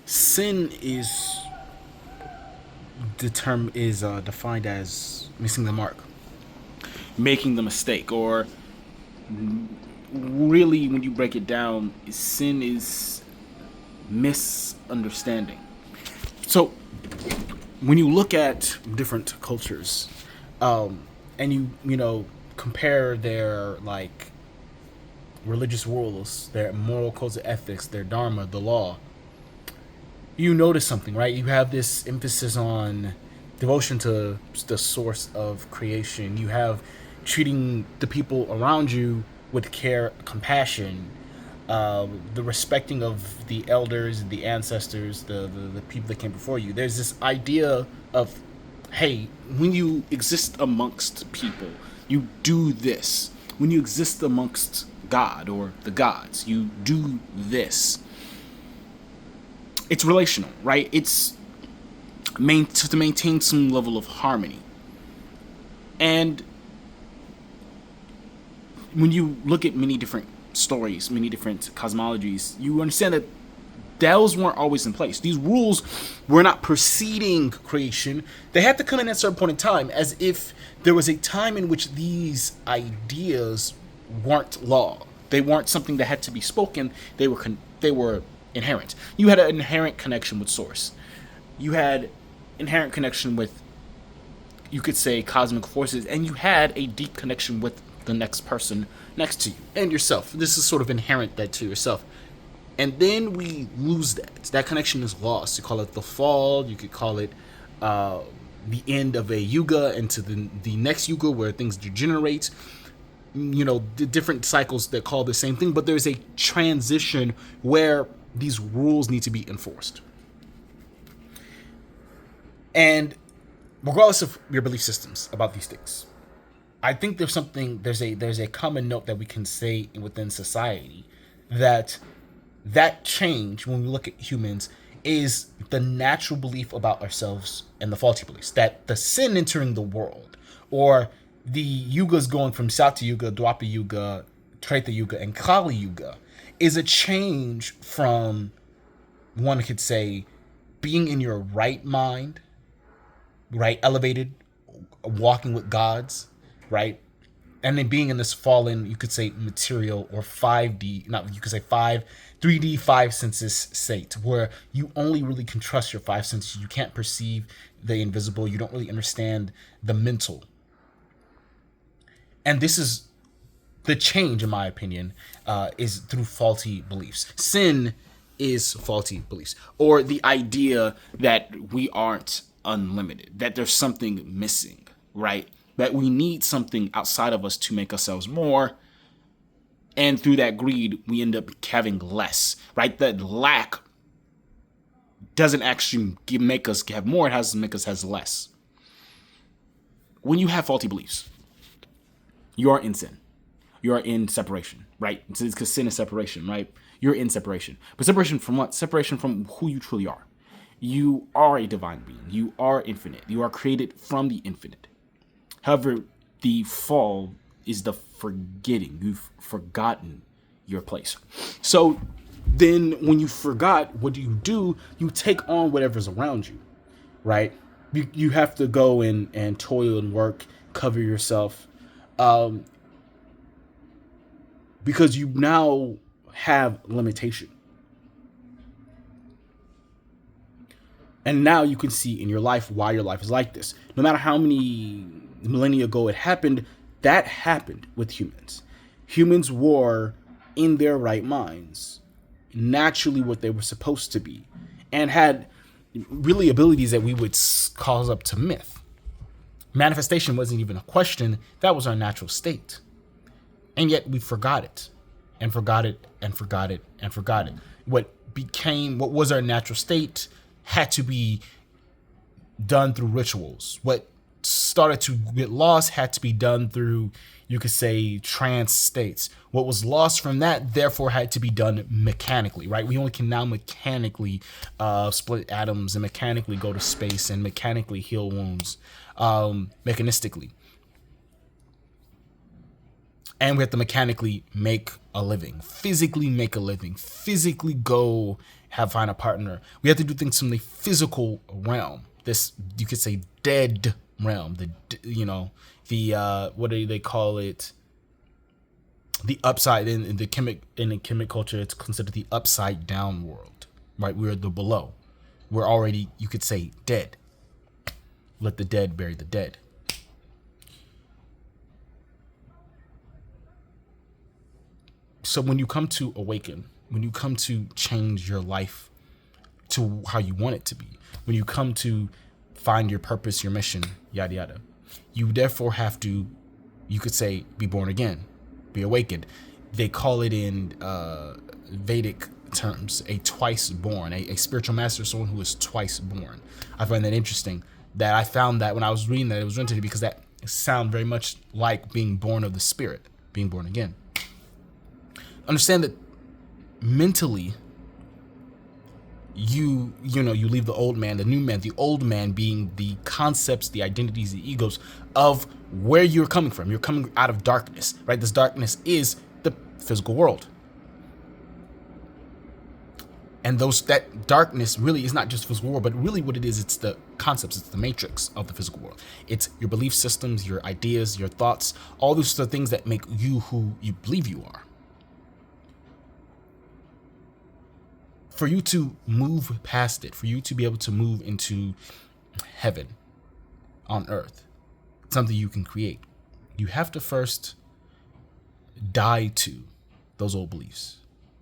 Sin is defined as missing the mark, making the mistake, or really, when you break it down, sin is misunderstanding. So when you look at different cultures, and you compare their like religious rules, their moral codes of ethics, their dharma, the law, you notice something, right? You have this emphasis on devotion to the source of creation. You have treating the people around you with care, compassion, the respecting of the elders, the ancestors, the people that came before you. There's this idea of, hey, when you exist amongst people, you do this. When you exist amongst God or the gods, you do this. It's relational, right? It's to maintain some level of harmony. And when you look at many different stories, many different cosmologies, you understand that those weren't always in place. These rules were not preceding creation. They had to come in at a certain point in time, as if there was a time in which these ideas weren't law. They weren't something that had to be spoken. They were inherent. You had an inherent connection with source. You had inherent connection with, you could say, cosmic forces, and you had a deep connection with the next person next to you and yourself. This is sort of inherent that to yourself. And then we lose that. That connection is lost. You call it the fall. You could call it the end of a yuga into the next yuga where things degenerate. The different cycles that call the same thing, but there's a transition where these rules need to be enforced. And regardless of your belief systems about these things, I think there's a common note that we can say within society that change, when we look at humans, is the natural belief about ourselves and the faulty beliefs. That the sin entering the world, or the yugas going from Satya Yuga, Dwapara Yuga, Treta Yuga, and Kali Yuga, is a change from, one could say, being in your right mind, right, elevated, walking with gods, right, and then being in this fallen, you could say, material or 5D, not, you could say 3D, five senses state, where you only really can trust your five senses. You can't perceive the invisible. You don't really understand the mental. And this is the change, in my opinion, is through faulty beliefs. Sin is faulty beliefs, or the idea that we aren't unlimited, that there's something missing, right? That we need something outside of us to make ourselves more. And through that greed, we end up having less, right? That lack doesn't actually make us have more, it has to make us have less. When you have faulty beliefs, you are in sin. You are in separation, right? It's because sin is separation, right? You're in separation. But separation from what? Separation from who you truly are. You are a divine being. You are infinite. You are created from the infinite. However, the fall is the forgetting. You've forgotten your place. So then when you forgot, what do? You take on whatever's around you, right? You have to go and toil and work, cover yourself, because you now have limitation. And now you can see in your life why your life is like this. No matter how many millennia ago it happened, that happened with humans. Humans were in their right minds, naturally what they were supposed to be, and had really abilities that we would cause up to myth. Manifestation wasn't even a question. That was our natural state. And yet we forgot it, and forgot it, and forgot it, and forgot it. What was our natural state had to be done through rituals. What started to get lost had to be done through, you could say, trance states. What was lost from that, therefore, had to be done mechanically, right? We only can now mechanically split atoms and mechanically go to space and mechanically heal wounds, mechanistically. And we have to mechanically make a living, physically make a living, physically go find a partner. We have to do things from the physical realm. This, you could say, dead realm. What do they call it? The upside in the chemic culture, it's considered the upside down world, right? We're the below. We're already, you could say, dead. Let the dead bury the dead. So when you come to awaken, when you come to change your life to how you want it to be, when you come to find your purpose, your mission, yada, yada, you therefore have to, you could say, be born again, be awakened. They call it in Vedic terms, a twice born, a spiritual master, someone who is twice born. I find that interesting, that I found that when I was reading that, it was interesting because that sound very much like being born of the spirit, being born again. Understand that mentally, you leave the old man, the new man, the old man being the concepts, the identities, the egos of where you're coming from. You're coming out of darkness, right? This darkness is the physical world. And that darkness really is not just physical world, but really what it is, it's the concepts, it's the matrix of the physical world. It's your belief systems, your ideas, your thoughts, all those are things that make you who you believe you are. For you to move past it, for you to be able to move into heaven on earth, something you can create, you have to first die to those old beliefs.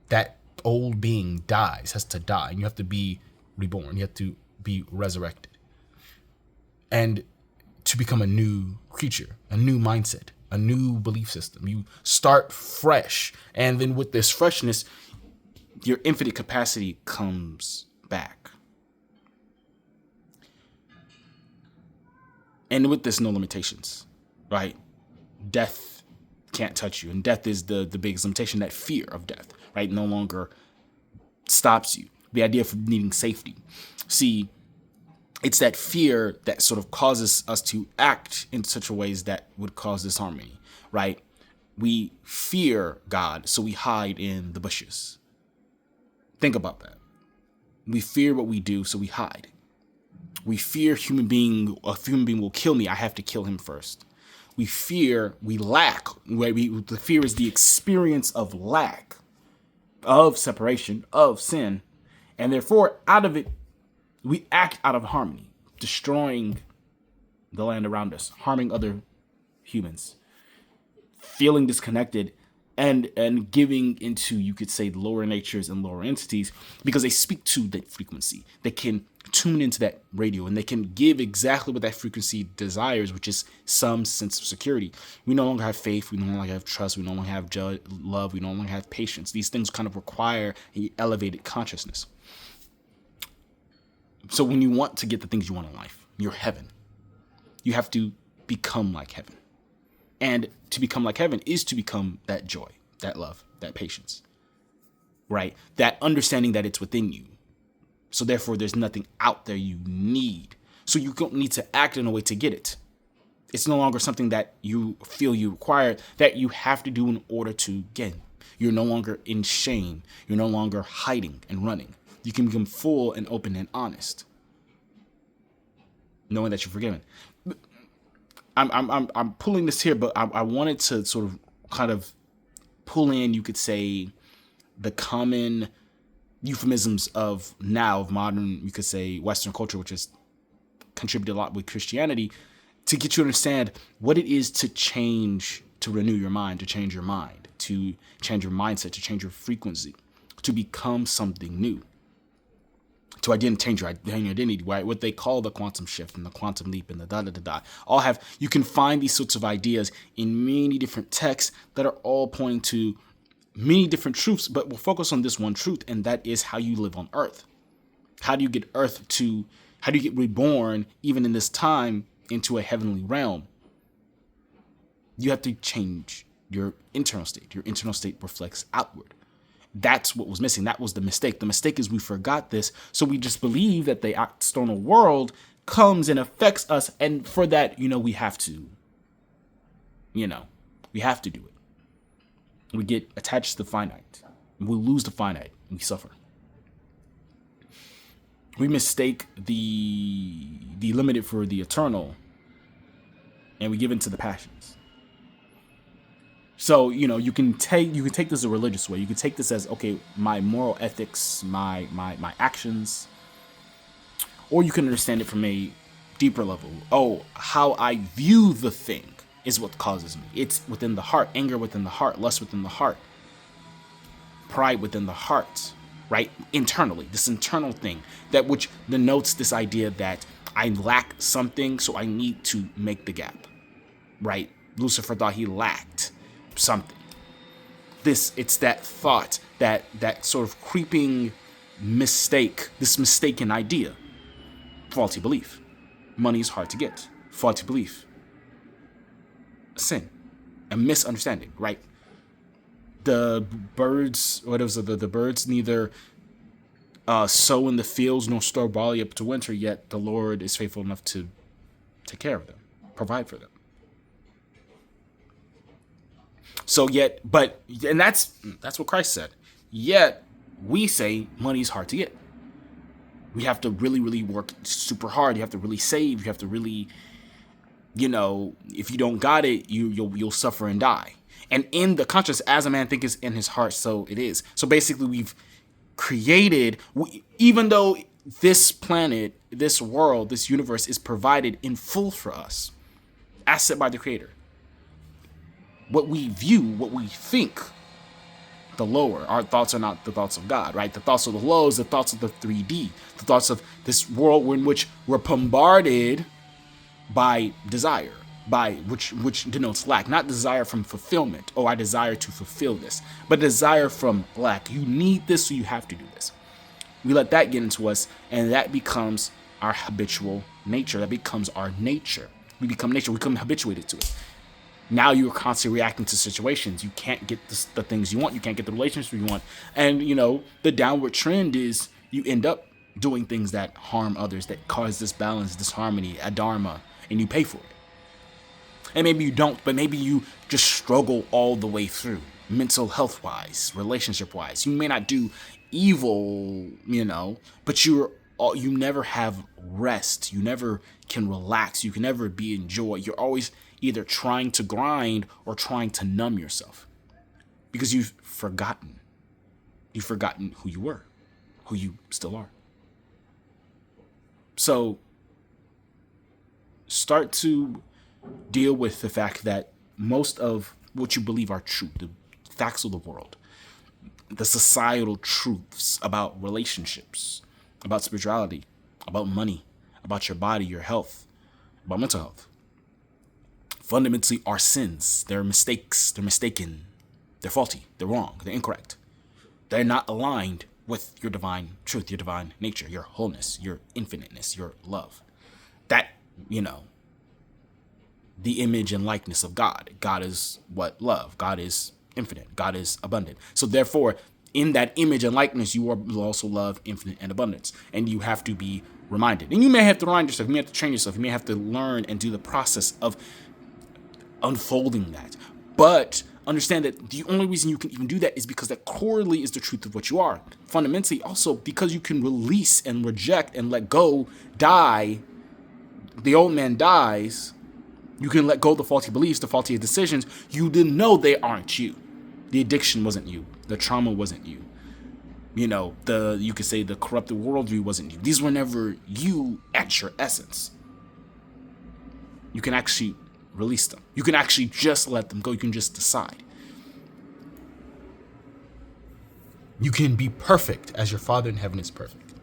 That old being has to die, and you have to be reborn. You have to be resurrected. And to become a new creature, a new mindset, a new belief system. You start fresh. And then with this freshness, your infinite capacity comes back. And with this, no limitations, right? Death can't touch you. And death is the biggest limitation, that fear of death, right? No longer stops you. The idea of needing safety. See, it's that fear that sort of causes us to act in such a ways that would cause disharmony, right? We fear God, so we hide in the bushes. Think about that. We fear what we do, so we hide. We fear a human being will kill me. I have to kill him first. We lack. The fear is the experience of lack, of separation, of sin. And therefore, out of it, we act out of harmony, destroying the land around us, harming other humans, feeling disconnected, and giving into, you could say, lower natures and lower entities, because they speak to that frequency. They can tune into that radio, and they can give exactly what that frequency desires, which is some sense of security. We no longer have faith. We no longer have trust. We no longer have love. We no longer have patience. These things kind of require an elevated consciousness. So when you want to get the things you want in life, your heaven, you have to become like heaven. And to become like heaven is to become that joy, that love, that patience, right? That understanding that it's within you. So therefore, there's nothing out there you need. So you don't need to act in a way to get it. It's no longer something that you feel you require, that you have to do in order to get. You're no longer in shame. You're no longer hiding and running. You can become full and open and honest, knowing that you're forgiven. I'm pulling this here, but I wanted to sort of kind of pull in, you could say, the common euphemisms of modern, you could say, Western culture, which has contributed a lot with Christianity, to get you to understand what it is to change, to renew your mind, to change your mind, to change your mindset, to change your frequency, to become something new. To change your identity, right? What they call the quantum shift and the quantum leap and the you can find these sorts of ideas in many different texts that are all pointing to many different truths, but we'll focus on this one truth, and that is how you live on earth. How do you get reborn even in this time into a heavenly realm? You have to change your internal state. Your internal state reflects outward. That's what was missing. That was the mistake. The mistake is we forgot this. So we just believe that the external world comes and affects us. And for that, we have to, we have to do it. We get attached to the finite. We lose the finite and we suffer. We mistake the limited for the eternal, and we give in to the passions. So, you can take this a religious way. You can take this as, okay, my moral ethics, my actions, or you can understand it from a deeper level. Oh, how I view the thing is what causes me. It's within the heart, anger within the heart, lust within the heart, pride within the heart, right? Internally, this internal thing that which denotes this idea that I lack something, so I need to make the gap, right? Lucifer thought he lacked something. It's that thought, that sort of creeping mistake, this mistaken idea. Faulty belief. Money is hard to get. Faulty belief. Sin. A misunderstanding, right? The birds, the birds neither sow in the fields nor store barley up to winter, yet the Lord is faithful enough to take care of them, provide for them. So and that's what Christ said. Yet we say money's hard to get. We have to really, really work super hard. You have to really save. You have to really, if you don't got it, you'll suffer and die. And in the conscience, as a man thinketh in his heart, so it is. So basically, we've created, even though this planet, this world, this universe is provided in full for us, as set by the Creator. What we view, what we think, the lower. Our thoughts are not the thoughts of God, right? The thoughts of the low is the thoughts of the 3D, the thoughts of this world in which we're bombarded by desire, by which denotes lack, not desire from fulfillment. Oh, I desire to fulfill this, but desire from lack. You need this, so you have to do this. We let that get into us, and that becomes our habitual nature. That becomes our nature. We become nature. We become habituated to it. Now you're constantly reacting to situations. You can't get the things you want. You can't get the relationships you want. And, the downward trend is you end up doing things that harm others, that cause disbalance, disharmony, adharma, and you pay for it. And maybe you don't, but maybe you just struggle all the way through, mental health-wise, relationship-wise. You may not do evil, but you never have rest. You never can relax. You can never be in joy. You're always either trying to grind or trying to numb yourself because you've forgotten who you were, who you still are. So start to deal with the fact that most of what you believe are true, the facts of the world, the societal truths about relationships, about spirituality, about money, about your body, your health, about mental health, fundamentally are sins. They're mistakes. They're mistaken. They're faulty. They're wrong. They're incorrect. They're not aligned with your divine truth, your divine nature, your wholeness, your infiniteness, your love. That, the image and likeness of God. God is what? Love. God is infinite. God is abundant. So therefore, in that image and likeness, you will also love, infinite, and abundance. And you have to be reminded. And you may have to remind yourself. You may have to train yourself. You may have to learn and do the process of unfolding that. But understand that the only reason you can even do that is because that corely is the truth of what you are. Fundamentally, also because you can release and reject and let go, die. The old man dies. You can let go of the faulty beliefs, the faulty decisions. You didn't know they aren't you. The addiction wasn't you. The trauma wasn't you. You could say the corrupted worldview wasn't you. These were never you at your essence. You can actually release them. You can actually just let them go. You can just decide. You can be perfect as your Father in heaven is perfect.